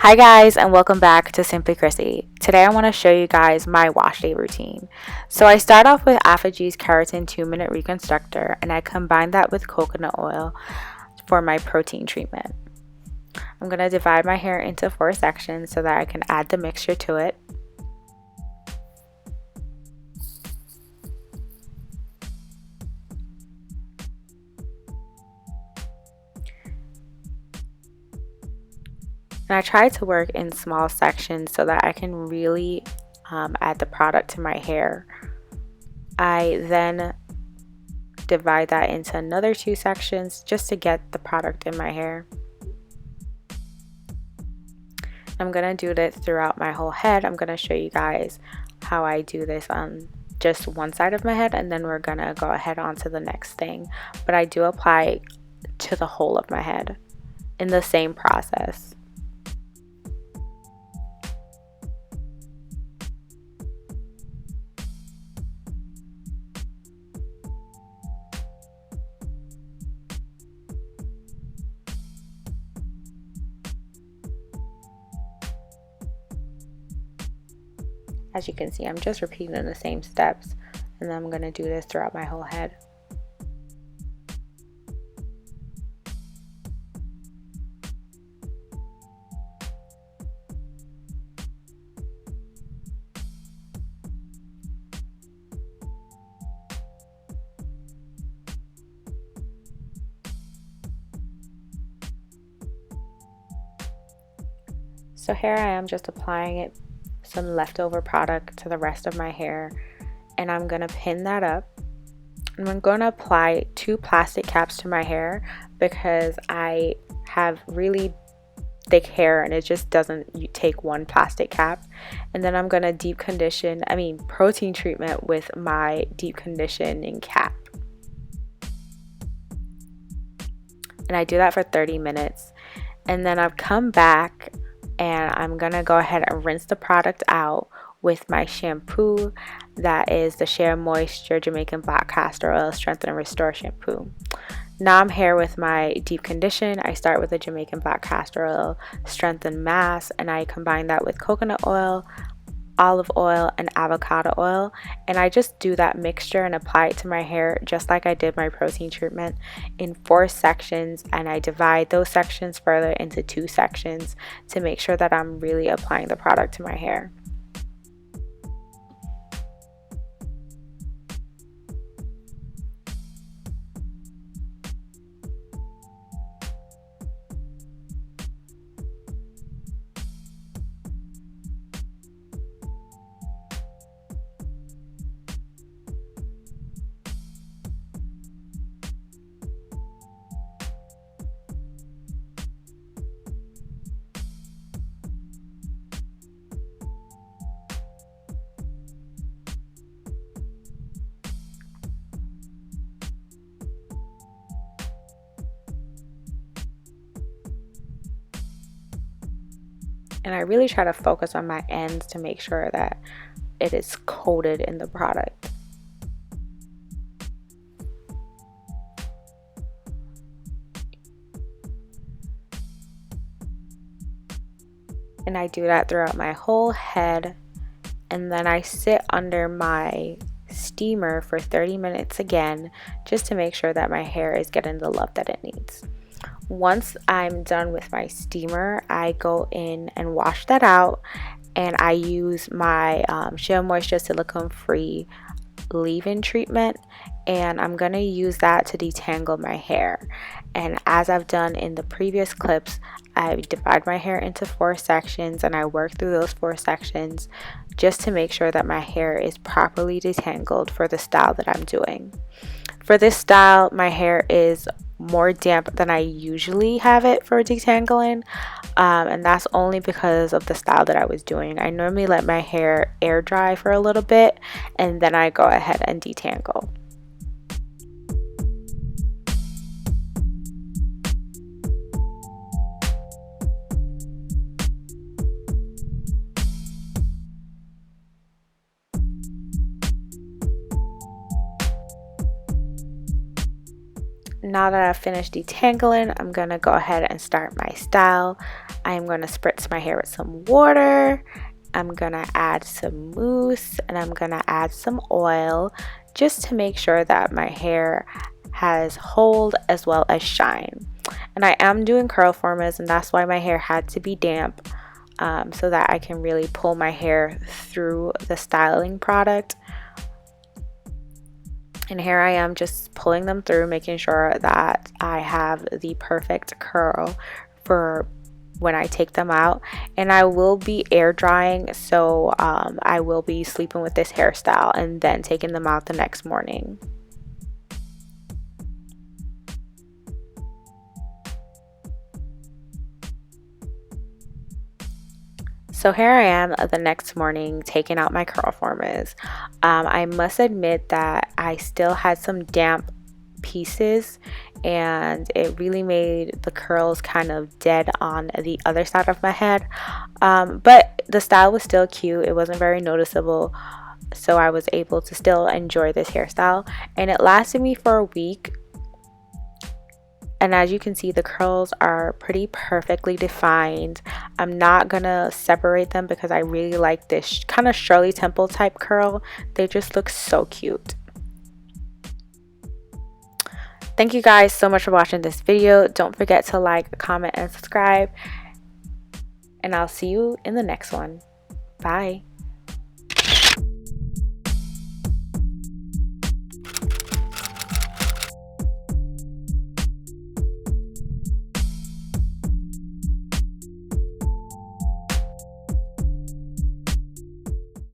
Hi guys, and welcome back to Simply Krissy. Today I want to show you guys my wash day routine. So I start off with Aphogee's Keratin 2-minute Reconstructor, and I combine that with coconut oil for my protein treatment. I'm going to divide my hair into 4 sections so that I can add the mixture to it. And I try to work in small sections so that I can really add the product to my hair. I then divide that into another 2 sections just to get the product in my hair. I'm going to do this throughout my whole head. I'm going to show you guys how I do this on just one side of my head, and then we're going to go ahead on to the next thing. But I do apply to the whole of my head in the same process. As you can see, I'm just repeating the same steps, and then I'm going to do this throughout my whole head. So here I am just applying some leftover product to the rest of my hair, and I'm going to pin that up. And I'm going to apply 2 plastic caps to my hair because I have really thick hair and it just doesn't take 1 plastic cap. And then I'm going to protein treatment with my deep conditioning cap. And I do that for 30 minutes. And then I've come back and I'm gonna go ahead and rinse the product out with my shampoo. That is the Shea Moisture Jamaican Black Castor Oil Strengthen and Restore Shampoo. Now I'm here with my deep condition. I start with the Jamaican Black Castor Oil Strengthen Masque, and I combine that with coconut oil, olive oil, and avocado oil, and I just do that mixture and apply it to my hair just like I did my protein treatment in 4 sections, and I divide those sections further into 2 sections to make sure that I'm really applying the product to my hair. And I really try to focus on my ends to make sure that it is coated in the product. And I do that throughout my whole head, and then I sit under my steamer for 30 minutes again just to make sure that my hair is getting the love that it needs. Once I'm done with my steamer, I go in and wash that out, and I use my Shea Moisture Silicone Free leave-in treatment, and I'm going to use that to detangle my hair. And as I've done in the previous clips, I divide my hair into 4 sections, and I work through those 4 sections just to make sure that my hair is properly detangled for the style that I'm doing. For this style, my hair is more damp than I usually have it for detangling, and that's only because of the style that I was doing. I normally let my hair air dry for a little bit, and then I go ahead and detangle. now that I've finished detangling, I'm gonna go ahead and start my style. I'm gonna spritz my hair with some water. I'm gonna add some mousse, and I'm gonna add some oil just to make sure that my hair has hold as well as shine. And I am doing curl formers, and that's why my hair had to be damp, so that I can really pull my hair through the styling product. And here I am just pulling them through, making sure that I have the perfect curl for when I take them out. And I will be air drying, so I will be sleeping with this hairstyle and then taking them out the next morning. So here I am the next morning taking out my curl formers. I must admit that I still had some damp pieces, and it really made the curls kind of dead on the other side of my head. But the style was still cute. It wasn't very noticeable, so I was able to still enjoy this hairstyle, and it lasted me for a week. And as you can see, the curls are pretty perfectly defined. I'm not gonna separate them because I really like this kind of Shirley Temple type curl. They just look so cute. Thank you guys so much for watching this video. Don't forget to like, comment, and subscribe. And I'll see you in the next one. Bye.